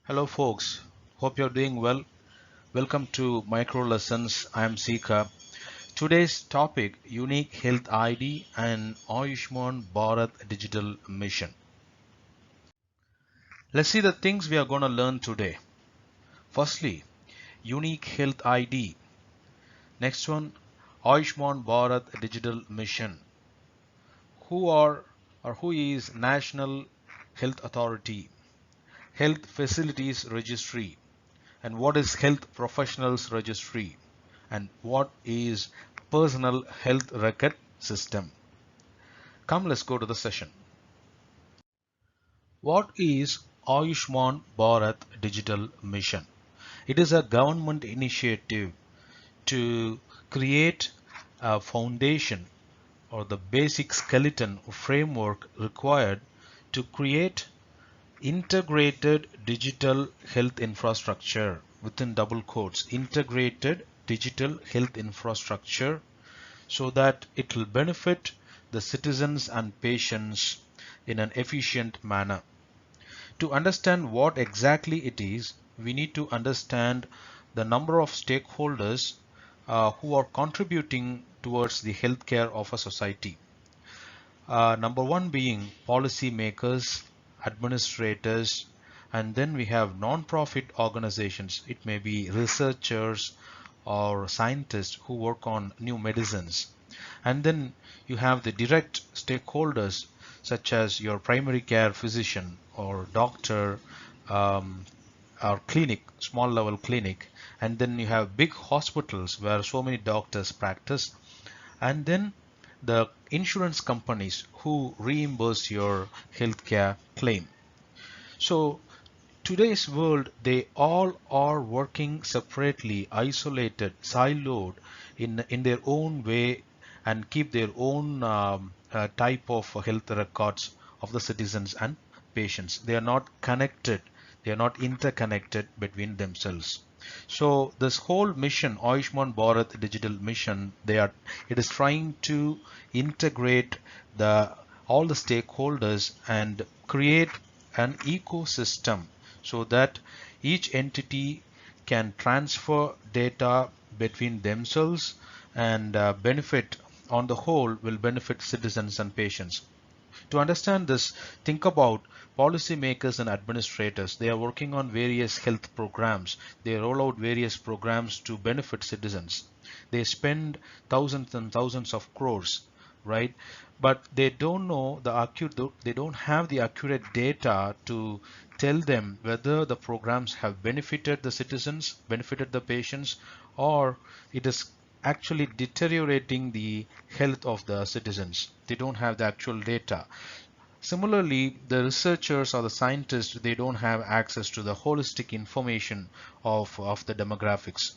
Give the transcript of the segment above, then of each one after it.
Hello folks, hope you're doing well. Welcome to Micro Lessons. I am Sika. Today's topic Unique Health ID and Ayushman Bharat Digital Mission. Let's see the things we are going to learn today. Firstly, Unique Health ID. Next one, Ayushman Bharat Digital Mission. Who are or who is National Health Authority? Health Facilities Registry. And what is Health Professionals Registry? And what is Personal Health Record System? Come, let's go to the session. What is Ayushman Bharat Digital Mission? It is a government initiative to create a foundation or the basic skeleton or framework required to create integrated digital health infrastructure within double quotes integrated digital health infrastructure so that it will benefit the citizens and patients in an efficient manner. To understand what exactly it is, we need to understand the number of stakeholders who are contributing towards the healthcare of a society. Number one being policy makers, administrators, and then we have non-profit organizations. It may be researchers or scientists who work on new medicines. And then you have the direct stakeholders such as your primary care physician or doctor or clinic, small level clinic. And then you have big hospitals where so many doctors practice. And then the insurance companies who reimburse your healthcare claim. So today's world, they all are working separately, isolated, siloed in their own way and keep their own type of health records of the citizens and patients. They are not connected. They are not interconnected between themselves. So this whole mission, Ayushman Bharat Digital Mission, it is trying to integrate the all the stakeholders and create an ecosystem so that each entity can transfer data between themselves and benefit on the whole will benefit citizens and patients. To understand this, think about policymakers and administrators. They are working on various health programs. They roll out various programs to benefit citizens. They spend thousands and thousands of crores, right? But they don't know they don't have the accurate data to tell them whether the programs have benefited the citizens, benefited the patients, or it is actually deteriorating the health of the citizens. They don't have the actual data. Similarly, the researchers or the scientists, they don't have access to the holistic information of the demographics,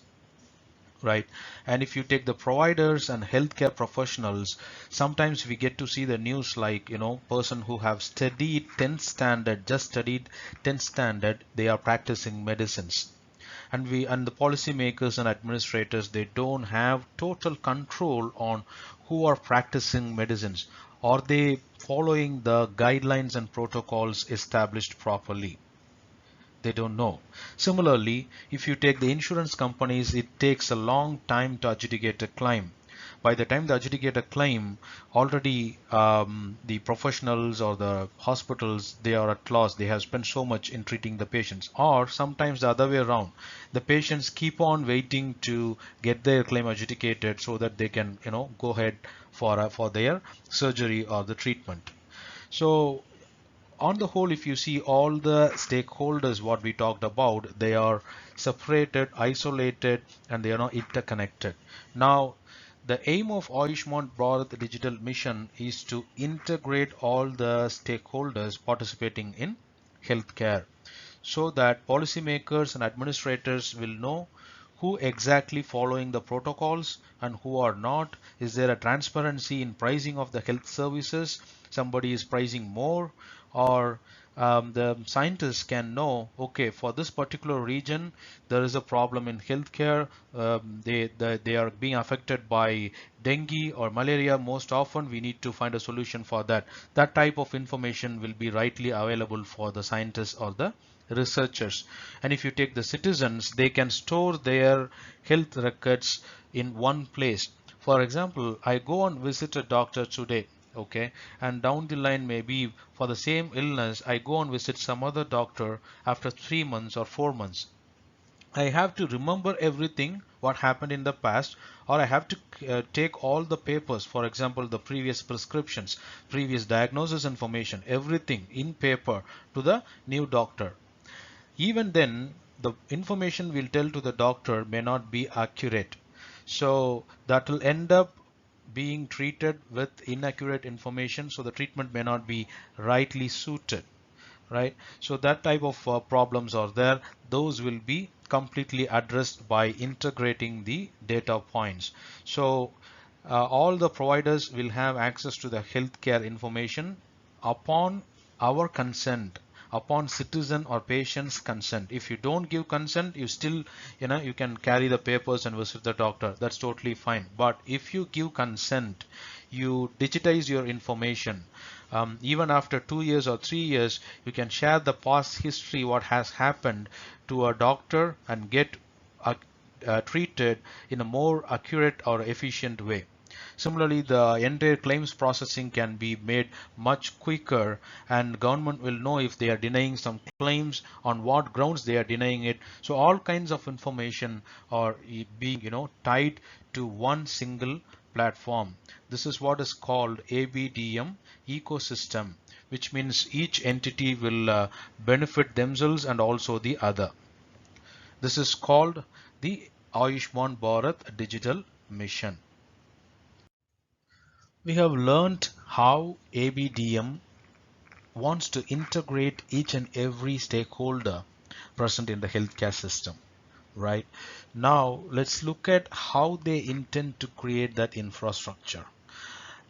right? And if you take the providers and healthcare professionals, sometimes we get to see the news like, person who have studied 10th standard, just studied 10th standard, they are practicing medicines. And the policymakers and administrators, they don't have total control on who are practicing medicines. Are they following the guidelines and protocols established properly? They don't know. Similarly, if you take the insurance companies, it takes a long time to adjudicate a claim. By the time they adjudicate a claim, already the professionals or the hospitals, they are at loss. They have spent so much in treating the patients. Or sometimes the other way around. The patients keep on waiting to get their claim adjudicated so that they can, go ahead for their surgery or the treatment. So on the whole, if you see all the stakeholders, what we talked about, they are separated, isolated, and they are not interconnected. Now, the aim of Ayushman Bharat Digital Mission is to integrate all the stakeholders participating in healthcare so that policymakers and administrators will know who exactly following the protocols and who are not. Is there a transparency in pricing of the health services? Somebody is pricing more, or the scientists can know, okay, for this particular region, there is a problem in healthcare. They are being affected by dengue or malaria most often. We need to find a solution for that. That type of information will be rightly available for the scientists or the researchers. And if you take the citizens, they can store their health records in one place. For example, I go and visit a doctor today, okay, and down the line, maybe for the same illness, I go and visit some other doctor after 3 months or 4 months. I have to remember everything what happened in the past, or I have to take all the papers, for example, the previous prescriptions, previous diagnosis information, everything in paper to the new doctor. Even then, the information we'll tell to the doctor may not be accurate. So that will end up being treated with inaccurate information, so the treatment may not be rightly suited, right? So that type of problems are there. Those will be completely addressed by integrating the data points. So all the providers will have access to the healthcare information upon our consent, upon citizen or patient's consent. If you don't give consent, you still, you can carry the papers and visit the doctor. That's totally fine. But if you give consent, you digitize your information. Even after 2 years or 3 years, you can share the past history, what has happened to a doctor, and get treated in a more accurate or efficient way. Similarly, the entire claims processing can be made much quicker, and government will know if they are denying some claims, on what grounds they are denying it. So all kinds of information are being, tied to one single platform. This is what is called ABDM ecosystem, which means each entity will benefit themselves and also the other. This is called the Ayushman Bharat Digital Mission. We have learned how ABDM wants to integrate each and every stakeholder present in the healthcare system, right? Now, let's look at how they intend to create that infrastructure.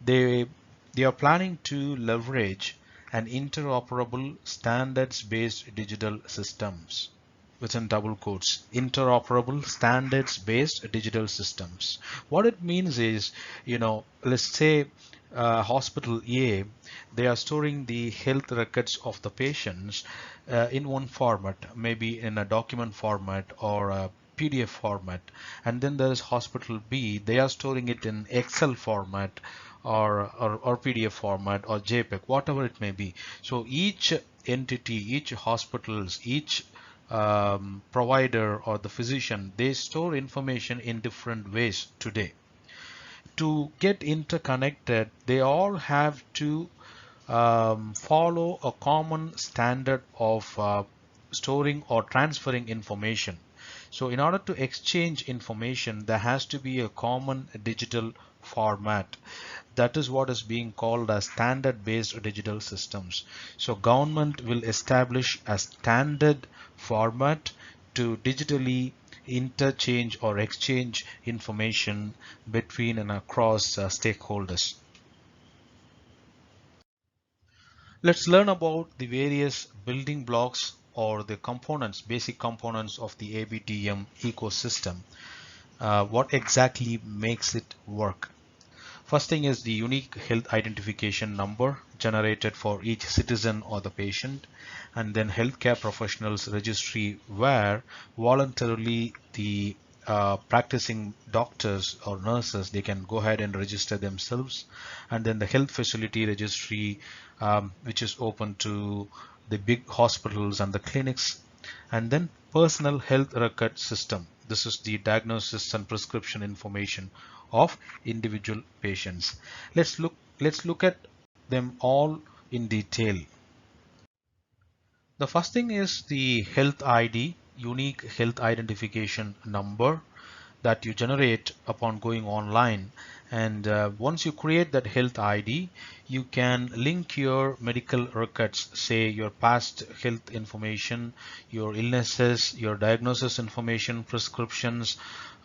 They, they are planning to leverage an interoperable standards-based digital systems, within double quotes, interoperable standards based digital systems. What it means is, let's say hospital A, they are storing the health records of the patients in one format, maybe in a document format or a PDF format. And then there is hospital B, they are storing it in Excel format or PDF format or JPEG, whatever it may be. So each entity, each hospitals, each provider or the physician, they store information in different ways today. To get interconnected, they all have to follow a common standard of storing or transferring information. So in order to exchange information, there has to be a common digital format. That is what is being called as standard-based digital systems. So government will establish a standard format to digitally interchange or exchange information between and across stakeholders. Let's learn about the various building blocks or the components, basic components of the ABDM ecosystem. What exactly makes it work? First thing is the unique health identification number generated for each citizen or the patient, and then healthcare professionals registry, where voluntarily the practicing doctors or nurses, they can go ahead and register themselves, and then the health facility registry, which is open to the big hospitals and the clinics, and then personal health record system. This is the diagnosis and prescription information of individual patients. Let's look at them all in detail. The first thing is the health ID, unique health identification number, that you generate upon going online. And once you create that health ID, you can link your medical records, say your past health information, your illnesses, your diagnosis information, prescriptions,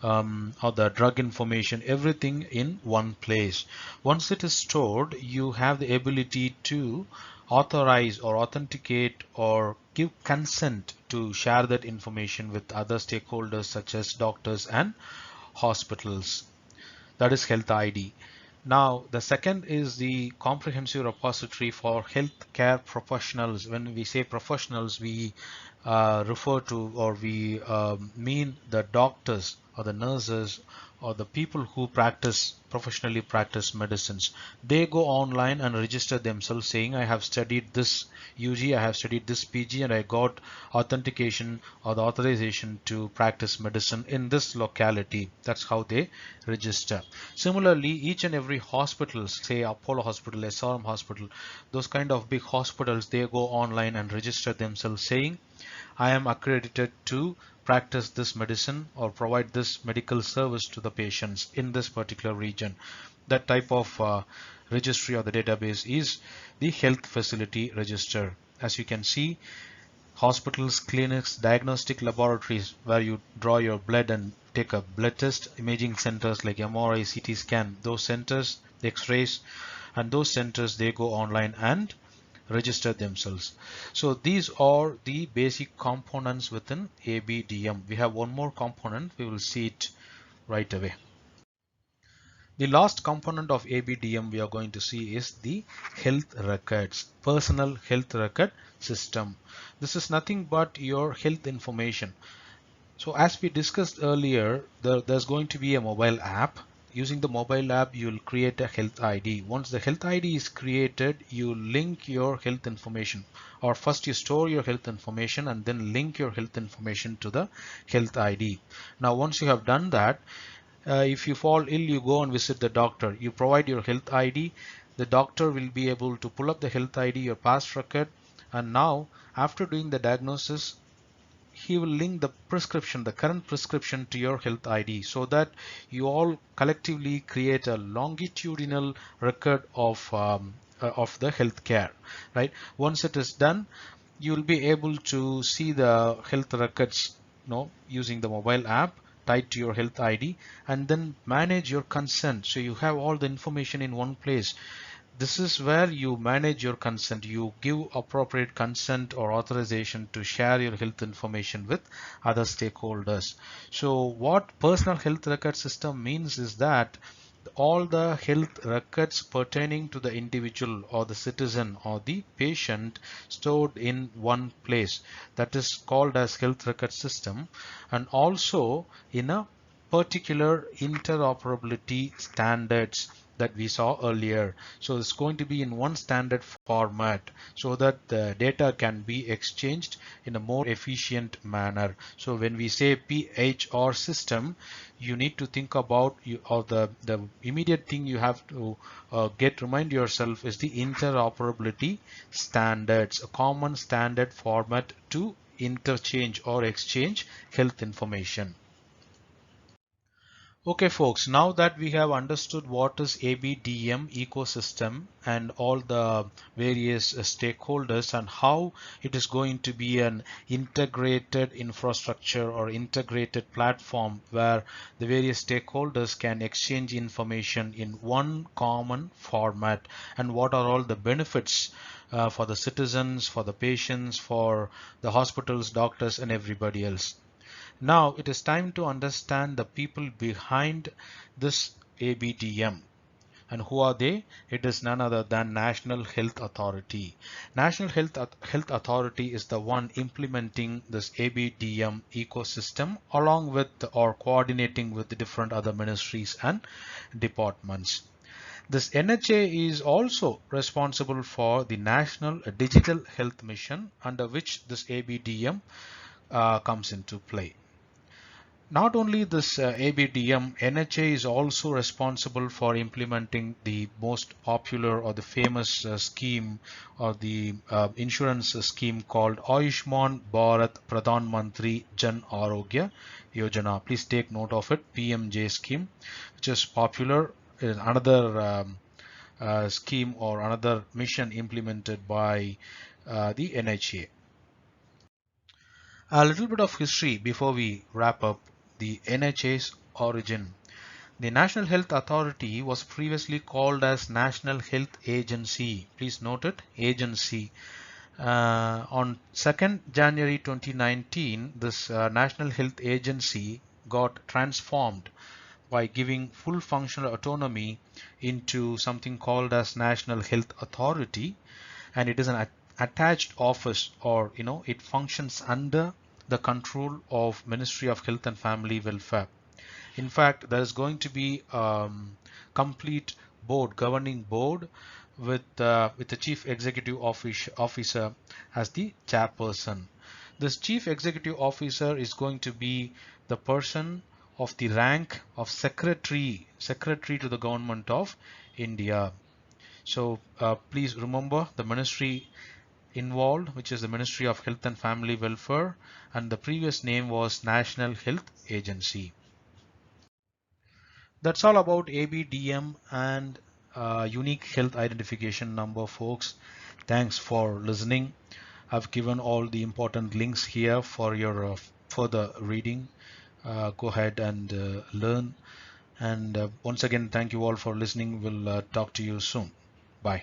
or the drug information, everything in one place. Once it is stored, you have the ability to authorize or authenticate or give consent to share that information with other stakeholders such as doctors and hospitals. That is health ID. Now, the second is the comprehensive repository for healthcare professionals. When we say professionals, we refer to, or we mean the doctors or the nurses or the people who professionally practice medicines. They go online and register themselves saying, I have studied this UG, I have studied this PG, and I got authentication or the authorization to practice medicine in this locality. That's how they register. Similarly, each and every hospital, say Apollo Hospital, SRM Hospital, those kind of big hospitals, they go online and register themselves saying, I am accredited to practice this medicine or provide this medical service to the patients in this particular region. That type of registry or the database is the health facility register. As you can see, hospitals, clinics, diagnostic laboratories where you draw your blood and take a blood test, imaging centers like MRI, CT scan, those centers, the X-rays, and those centers, they go online and register themselves. So these are the basic components within ABDM. We have one more component, we will see it right away. The last component of ABDM we are going to see is the health records, personal health record system. This is nothing but your health information. So as we discussed earlier, there's going to be a mobile app. Using the mobile app, you'll create a health ID. Once the health ID is created, you link your health information, or first you store your health information and then link your health information to the health ID. Now, once you have done that, if you fall ill, you go and visit the doctor. You provide your health ID. The doctor will be able to pull up the health ID, your past record, and now after doing the diagnosis, he will link the prescription, the current prescription, to your health ID, so that you all collectively create a longitudinal record of the health care, right? Once it is done, you will be able to see the health records, using the mobile app tied to your health ID, and then manage your consent. So you have all the information in one place. This is where you manage your consent. You give appropriate consent or authorization to share your health information with other stakeholders. So what personal health record system means is that all the health records pertaining to the individual or the citizen or the patient stored in one place. That is called as health record system, and also in a particular interoperability standards that we saw earlier. So it's going to be in one standard format so that the data can be exchanged in a more efficient manner. So when we say PHR system, you need to think about the immediate thing you have to remind yourself is the interoperability standards, a common standard format to interchange or exchange health information. Okay folks, now that we have understood what is ABDM ecosystem and all the various stakeholders and how it is going to be an integrated infrastructure or integrated platform where the various stakeholders can exchange information in one common format, and what are all the benefits for the citizens, for the patients, for the hospitals, doctors, and everybody else. Now it is time to understand the people behind this ABDM. And who are they? It is none other than National Health Authority. National Health Authority is the one implementing this ABDM ecosystem along with or coordinating with the different other ministries and departments. This NHA is also responsible for the National Digital Health Mission, under which this ABDM comes into play. Not only this ABDM, NHA is also responsible for implementing the most popular or the famous scheme or the insurance scheme called Ayushman Bharat Pradhan Mantri Jan Arogya Yojana. Please take note of it, PMJ scheme, which is popular. Another scheme or another mission implemented by the NHA. A little bit of history before we wrap up. The NHA's origin. The National Health Authority was previously called as National Health Agency. Please note it, agency. On 2nd January 2019, this National Health Agency got transformed by giving full functional autonomy into something called as National Health Authority, and it is an attached office, or it functions under the control of Ministry of Health and Family Welfare. In fact, there is going to be complete board, governing board, with the chief executive officer as the chairperson. This chief executive officer is going to be the person of the rank of secretary to the government of India. So please remember the ministry involved, which is the Ministry of Health and Family Welfare, and the previous name was National Health Agency. That's all about ABDM and unique health identification number, folks. Thanks for listening. I've given all the important links here for your further reading. Go ahead and learn. And once again, thank you all for listening. We'll talk to you soon. Bye.